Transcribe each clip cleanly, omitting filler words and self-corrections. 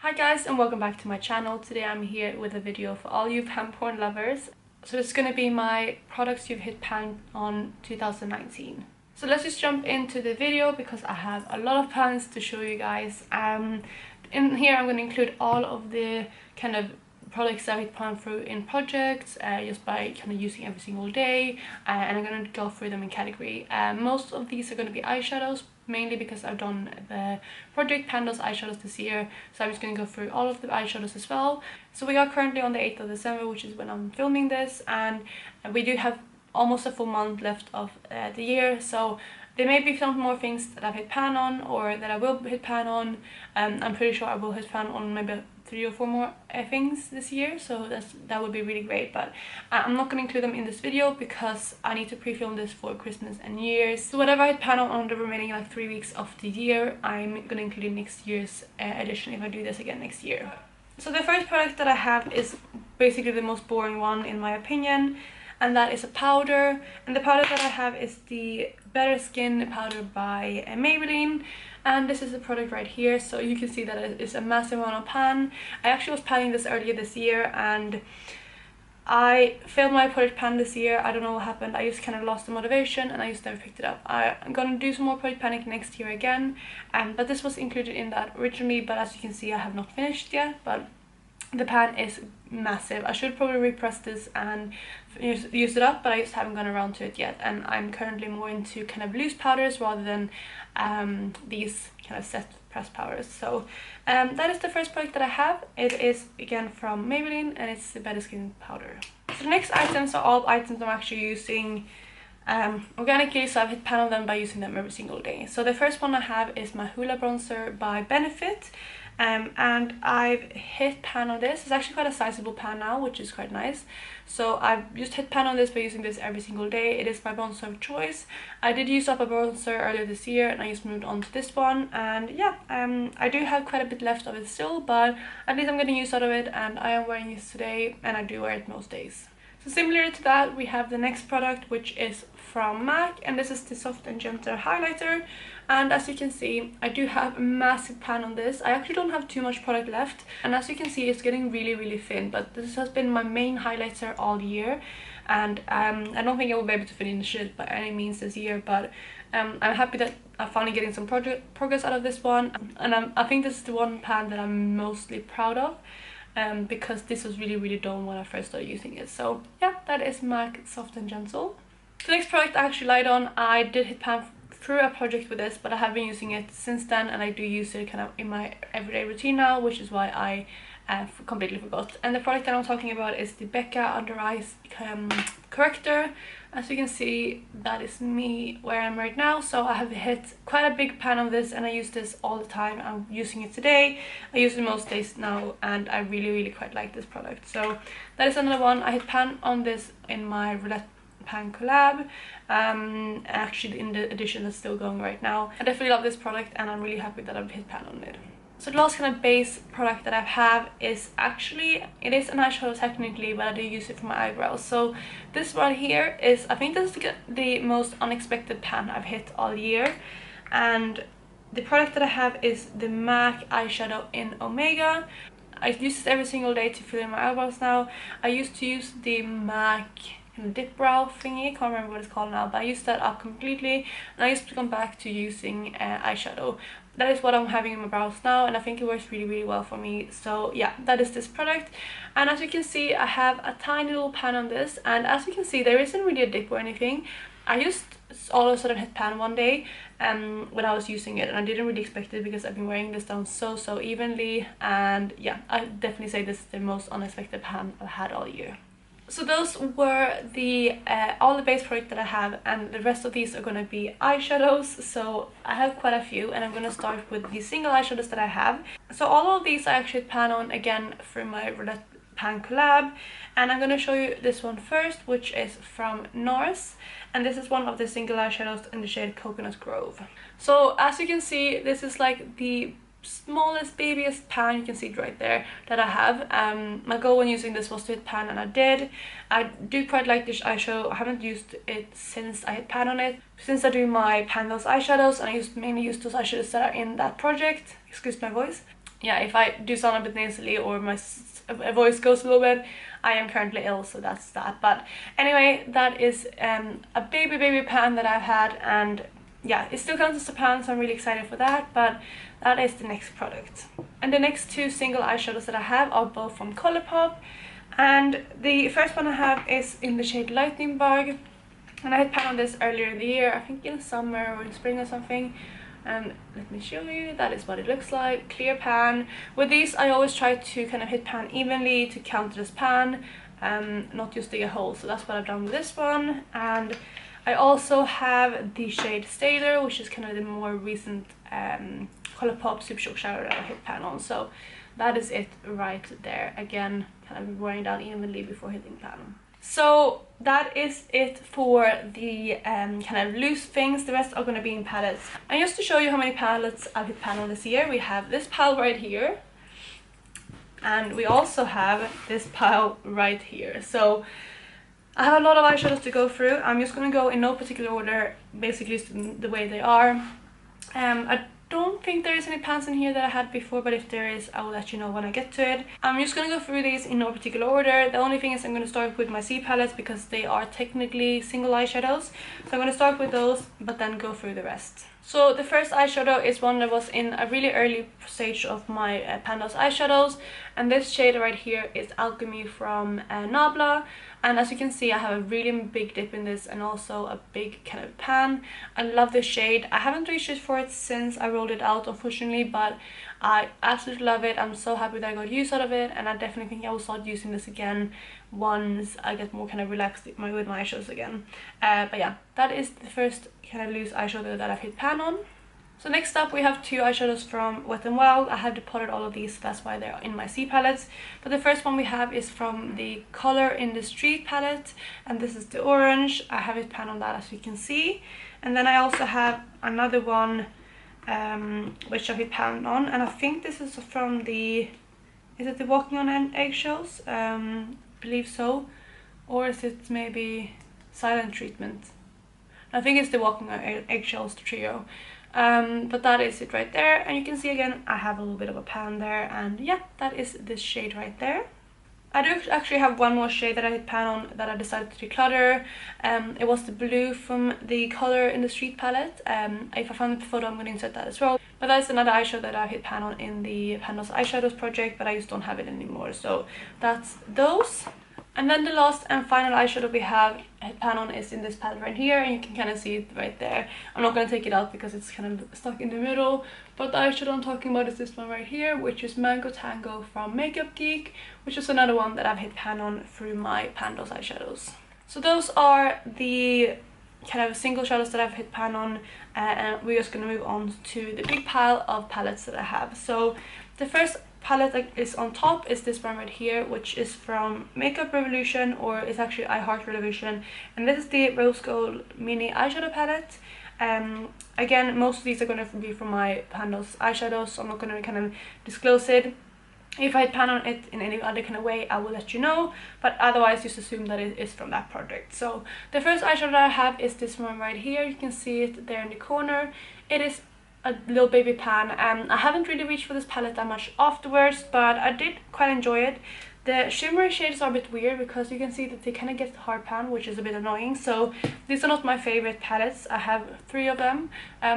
Hi guys, and welcome back to my channel. Today I'm here with a video for all you pan porn lovers. So it's going to be my products you've hit pan on 2019. So let's just jump into the video because I have a lot of pans to show you guys. In here I'm going to include all of the kind of products that I hit pan through in projects, just by kind of using every single day, and I'm going to go through them in category. Most of these are going to be eyeshadows, mainly because I've done the project pan those eyeshadows this year, so I'm just going to go through all of the eyeshadows as well. So we are currently on the 8th of December, which is when I'm filming this, and we do have almost a full month left of the year, so there may be some more things that I've hit pan on or that I will hit pan on. I'm pretty sure I will hit pan on maybe 3 or 4 more things this year, so that would be really great, but I'm not going to include them in this video because I need to pre-film this for Christmas and New Year's. So whatever I hit pan on the remaining like 3 weeks of the year, I'm going to include in next year's edition if I do this again next year. So the first product that I have is basically the most boring one in my opinion, and that is a powder. And the powder that I have is the Better Skin powder by Maybelline, and this is the product right here. So you can see that it's a massive amount of pan. I actually was panning this earlier this year and I failed my product pan this year. I don't know what happened. I just kind of lost the motivation and I just never picked it up. I'm gonna do some more product panning next year again, but this was included in that originally, but as you can see I have not finished yet. But the pan is massive. I should probably repress this and use it up, but I just haven't gone around to it yet, and I'm currently more into kind of loose powders rather than these kind of set press powders. So that is the first product that I have. It is again from Maybelline and it's the Better Skin powder. So the next items are all items I'm actually using organically, so I've hit pan on them by using them every single day. So the first one I have is my Hoola bronzer by Benefit. And I've hit pan on this. It's actually quite a sizable pan now, which is quite nice. So I've just hit pan on this by using this every single day. It is my bronzer of choice. I did use up a bronzer earlier this year and I just moved on to this one, and yeah, I do have quite a bit left of it still, but at least I'm getting use out of it, and I am wearing this today and I do wear it most days. So similar to that, we have the next product, which is from MAC, and this is the Soft and Gentle highlighter. And as you can see, I do have a massive pan on this. I actually don't have too much product left, and as you can see it's getting really thin, but this has been my main highlighter all year, and I don't think I will be able to finish it by any means this year, but I'm happy that I'm finally getting some progress out of this one, and I think this is the one pan that I'm mostly proud of. Because this was really dull when I first started using it. So yeah, that is MAC Soft and Gentle. The next product I actually lied on. I did hit pan through a project with this, but I have been using it since then, and I do use it kind of in my everyday routine now, which is why I completely forgot. And the product that I'm talking about is the Becca Under Eyes corrector. As you can see, that is me where I'm right now. So I have hit quite a big pan on this and I use this all the time. I'm using it today. I use it most days now, and I really quite like this product. So that is another one. I hit pan on this in my roulette pan collab, actually in the edition that's still going right now. I definitely love this product and I'm really happy that I've hit pan on it. So the last kind of base product that I have is actually, it is an eyeshadow technically, but I do use it for my eyebrows. So this right here is, I think this is the most unexpected pan I've hit all year, and the product that I have is the MAC eyeshadow in Omega. I use this every single day to fill in my eyebrows now. I used to use the MAC dip brow thingy, can't remember what it's called now, but I used that up completely and I used to come back to using eyeshadow. That is what I'm having in my brows now, and I think it works really well for me. So yeah, that is this product. And as you can see, I have a tiny little pan on this, and as you can see there isn't really a dip or anything. I just all of a sudden hit pan one day when I was using it, and I didn't really expect it because I've been wearing this down so evenly, and yeah, I definitely say this is the most unexpected pan I've had all year. So those were the all the base products that I have, and the rest of these are going to be eyeshadows. So I have quite a few, and I'm going to start with the single eyeshadows that I have. So all of these I actually pan on again through my roulette pan collab, and I'm going to show you this one first, which is from NARS, and this is one of the single eyeshadows in the shade Coconut Grove. So as you can see, this is like the smallest babyest pan, you can see it right there, that I have. My goal when using this was to hit pan, and I did. I do quite like this eyeshadow. I haven't used it since I hit pan on it. Since I do my pan those eyeshadows, and I mainly use those eyeshadows that are in that project, excuse my voice. yeah, if I do sound a bit nasally or my voice goes a little bit, I am currently ill, so that's that. But anyway, that is a baby pan that I've had, and yeah, it still counts as a pan, so I'm really excited for that. But that is the next product. And the next two single eyeshadows that I have are both from Colourpop, and the first one I have is in the shade Lightning Bug, and I had pan on this earlier in the year, I think in summer or in spring or something. Let me show you. That is what it looks like. Clear pan. With these I always try to kind of hit pan evenly to count it as pan, not just dig a hole. So that's what I've done with this one. And I also have the shade Staler, which is kind of the more recent Colourpop Super Shock Shadow that I hit pan on. So that is it right there. Again, kind of wearing down evenly before hitting pan. So that is it for the kind of loose things. The rest are going to be in palettes. And just to show you how many palettes I've hit pan on this year, we have this pile right here, and we also have this pile right here. So I have a lot of eyeshadows to go through. I'm just going to go in no particular order, basically the way they are. I don't think there is any pans in here that I had before, but if there is, I will let you know when I get to it. I'm just going to go through these in no particular order. The only thing is I'm going to start with my C palettes because they are technically single eyeshadows. So I'm going to start with those, but then go through the rest. So the first eyeshadow is one that was in a really early stage of my Pando's eyeshadows, and this shade right here is Alchemy from Nabla. And as you can see, I have a really big dip in this and also a big kind of pan. I love this shade. I haven't reached for it since I rolled it out, unfortunately, but I absolutely love it. I'm so happy that I got use out of it, and I definitely think I will start using this again once I get more kind of relaxed with my eyeshadows again. But yeah, that is the first kind of loose eyeshadow that I've hit pan on. So next up we have two eyeshadows from Wet n Wild. I have depotted all of these, so that's why they're in my C palettes. But the first one we have is from the Color in the Street palette, and this is the orange. I have it pan on that, as you can see. And then I also have another one which I've hit pan on, and I think this is from the, is it the Walking on Eggshells? Believe so. Or is it maybe Silent Treatment? I think it's the Walking on Eggshells trio. But that is it right there, and you can see again I have a little bit of a pan there, and yeah, that is this shade right there. I do actually have one more shade that I hit pan on that I decided to declutter. It was the blue from the Color in the Street palette. If I find the photo, I'm going to insert that as well. But that's another eyeshadow that I hit pan on in the Pando's Eyeshadows project, but I just don't have it anymore. So that's those. And then the last and final eyeshadow we have hit pan on is in this palette right here, and you can kind of see it right there. I'm not going to take it out because it's kind of stuck in the middle, but the eyeshadow I'm talking about is this one right here, which is Mango Tango from Makeup Geek, which is another one that I've hit pan on through my Pando's eyeshadows. So those are the kind of single shadows that I've hit pan on, and we're just going to move on to the big pile of palettes that I have. So the first palette that is on top is this one right here, which is from Makeup Revolution, or it's actually I Heart Revolution, and this is the Rose Gold Mini Eyeshadow Palette. Again, most of these are going to be from my Pando's eyeshadows, so I'm not going to kind of disclose it. If I pan on it in any other kind of way, I will let you know, but otherwise just assume that it is from that project. So the first eyeshadow that I have is this one right here. You can see it there in the corner. It is a little baby pan, and I haven't really reached for this palette that much afterwards, but I did quite enjoy it. The shimmery shades are a bit weird because you can see that they kind of get hard pan, which is a bit annoying. So these are not my favorite palettes. I have 3 of them.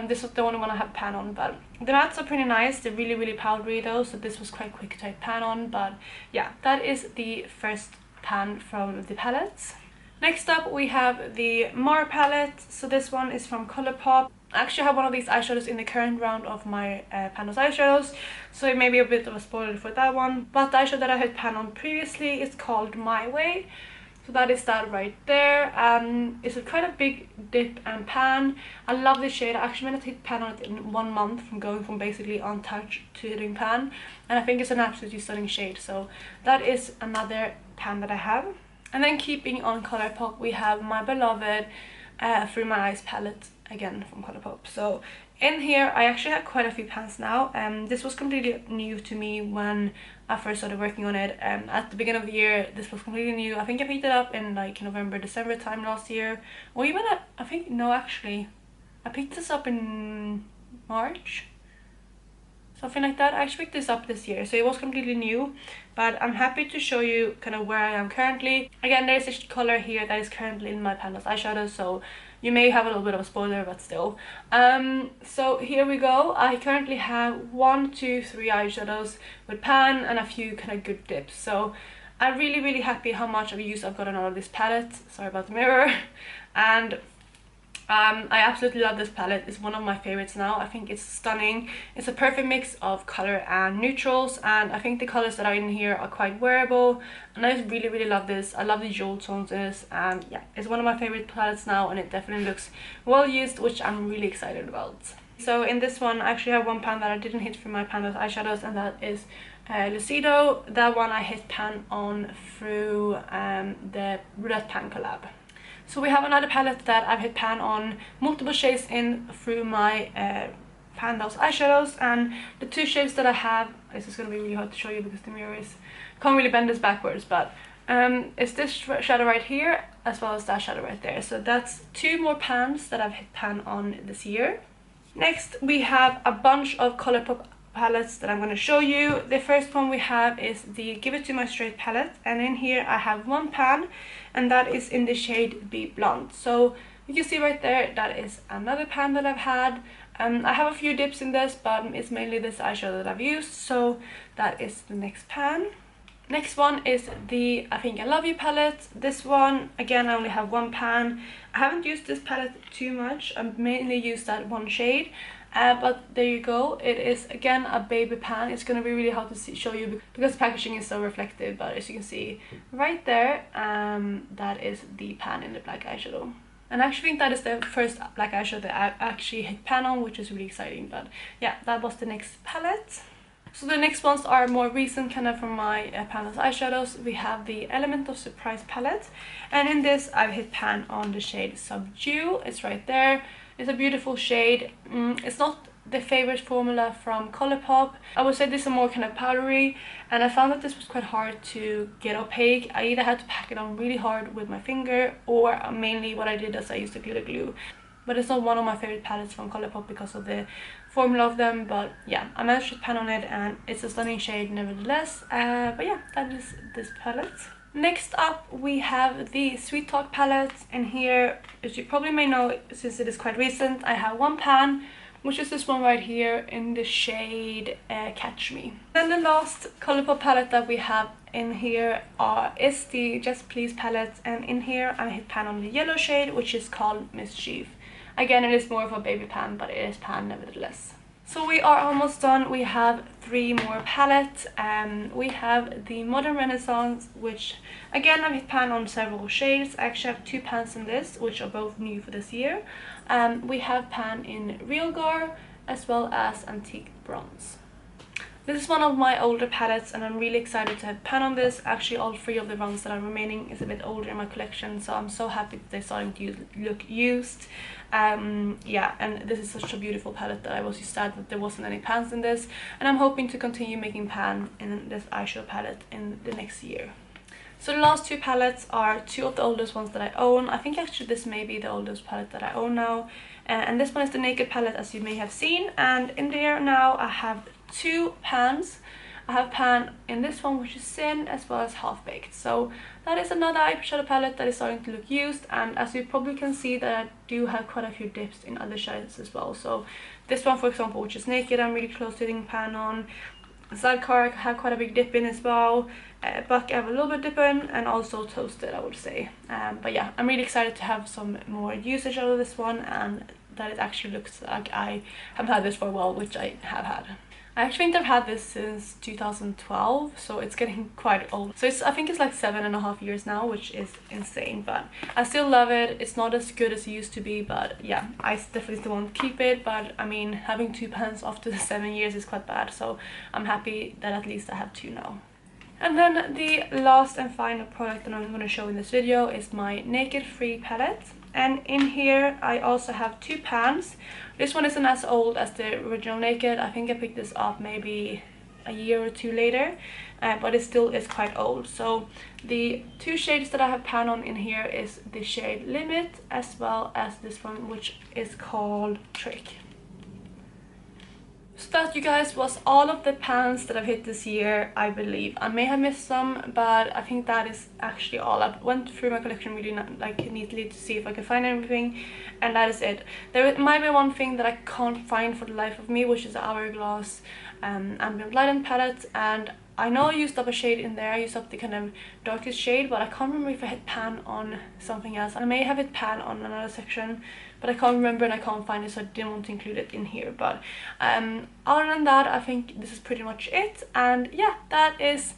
This was the only one I have pan on, but the mattes are pretty nice. They're really, really powdery though, so this was quite quick to hit pan on. But yeah, that is the first pan from the palettes. Next up we have the Mar palette. So this one is from Colourpop. I actually have one of these eyeshadows in the current round of my Pando's eyeshadows, so it may be a bit of a spoiler for that one. But the eyeshadow that I had pan on previously is called My Way. So that is that right there. It's quite a big dip and pan. I love this shade. I actually managed to hit pan on it in 1 month, from going from basically untouched to hitting pan. And I think it's an absolutely stunning shade. So that is another pan that I have. And then keeping on Colourpop, we have my beloved Through My Eyes palette, again from Colourpop. So in here I actually have quite a few pans now. This was completely new to me when I first started working on it. At the beginning of the year, this was completely new. I think I picked it up in like November, December time last year, or even I think, no, actually I picked this up in March. something like that. I actually picked this up this year, so it was completely new, but I'm happy to show you kind of where I am currently. Again, there's a color here that is currently in my Panda's eyeshadow, so you may have a little bit of a spoiler, but still. So here we go. I currently have 1, 2, 3 eyeshadows with pan and a few kind of good dips. So I'm really happy how much of use I've gotten out of this palette. Sorry about the mirror. And I absolutely love this palette. It's one of my favorites now. I think it's stunning. It's a perfect mix of color and neutrals, and I think the colors that are in here are quite wearable, and I just really love this. I love the jewel tones in this, and yeah, it's one of my favorite palettes now, and it definitely looks well used, which I'm really excited about. So in this one, I actually have one pan that I didn't hit for my Panda's eyeshadows, and that is Lucido. That one I hit pan on through the Roulette Pan collab. So we have another palette that I've hit pan on multiple shades in through my Panda's eyeshadows, and the 2 shades that I have, this is going to be really hard to show you because the mirror is, can't really bend this backwards, but it's this shadow right here as well as that shadow right there. So that's 2 more pans that I've hit pan on this year. Next we have a bunch of Colourpop palettes that I'm going to show you. The first one we have is the Give It To My Straight palette, and in here I have 1 pan, and that is in the shade Be Blunt. So you can see right there, that is another pan that I've had. I have a few dips in this, but it's mainly this eyeshadow that I've used, so that is the next pan. Next one is the I Think I Love You palette. This one, again, I only have 1 pan. I haven't used this palette too much. I've mainly used that 1 shade. But there you go. It is again a baby pan. It's gonna be really hard to show you because the packaging is so reflective, but as you can see right there, that is the pan in the black eyeshadow. And I actually think that is the first black eyeshadow that I actually hit pan on, which is really exciting. But yeah, that was the next palette. So the next ones are more recent, kind of from my Panda's eyeshadows. We have the Element of Surprise palette, and in this I've hit pan on the shade Subdue. It's right there. It's a beautiful shade. It's not the favorite formula from Colourpop. I would say this is more kind of powdery, and I found that this was quite hard to get opaque. I either had to pack it on really hard with my finger, or mainly what I did is I used a glitter glue. But it's not one of my favorite palettes from Colourpop because of the formula of them. But yeah, I managed to pan on it, and it's a stunning shade nevertheless. But yeah, that is this palette. Next up we have the Sweet Talk palette, and here, as you probably may know since it is quite recent, I have 1 pan, which is this one right here in the shade Catch Me. Then the last Colourpop palette that we have in here is the Just Please palette, and in here I hit pan on the yellow shade, which is called Mischief. Again, it is more of a baby pan, but it is pan nevertheless. So we are almost done. We have 3 more palettes. We have the Modern Renaissance, which again I've hit pan on several shades. I actually have 2 pans in this, which are both new for this year. We have pan in Real Gar as well as Antique Bronze. This is one of my older palettes, and I'm really excited to have pan on this. Actually, all 3 of the ones that are remaining is a bit older in my collection, so I'm so happy that they're starting to look used. Yeah, and this is such a beautiful palette that I was just sad that there wasn't any pans in this, and I'm hoping to continue making pan in this eyeshadow palette in the next year. So the last 2 palettes are 2 of the oldest ones that I own. I think actually this may be the oldest palette that I own now. And this one is the Naked palette, as you may have seen. And in there now I have 2 pans. I have pan in this one, which is Sin, as well as Half Baked. So that is another eyeshadow palette that is starting to look used. And as you probably can see, that I do have quite a few dips in other shades as well. So this one, for example, which is Naked, I'm really close to hitting pan on. Sidecar I have quite a big dip in as well. Buck I have a little bit dip in, and also Toasted, I would say. But yeah, I'm really excited to have some more usage out of this one, and that it actually looks like I have had this for a while, which I have had. I actually think I've had this since 2012, so it's getting quite old. So I think it's like 7.5 years now, which is insane, but I still love it. It's not as good as it used to be, but yeah, I definitely still want to keep it. But I mean, having 2 pans after the 7 years is quite bad, so I'm happy that at least I have 2 now. And then the last and final product that I'm going to show in this video is my Naked Free palette. And in here I also have 2 pans. This one isn't as old as the original Naked. I think I picked this up maybe a year or 2 later, but it still is quite old. So the 2 shades that I have pan on in here is the shade Limit, as well as this one, which is called Trick. So that, you guys, was all of the pans that I've hit this year, I believe. I may have missed some, but I think that is actually all. I went through my collection really neatly to see if I could find everything, and that is it. There might be one thing that I can't find for the life of me, which is the Hourglass Ambient Lighting palette, and I know I used up a shade in there. I used up the kind of darkest shade, but I can't remember if I hit pan on something else. I may have hit pan on another section, but I can't remember and I can't find it, so I didn't want to include it in here. But other than that, I think this is pretty much it. And yeah, that is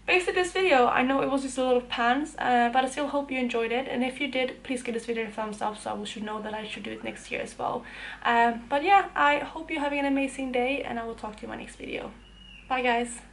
basically this video. I know it was just a lot of pans, but I still hope you enjoyed it. And if you did, please give this video a thumbs up so I should know that I should do it next year as well. But yeah, I hope you're having an amazing day, and I will talk to you in my next video. Bye guys!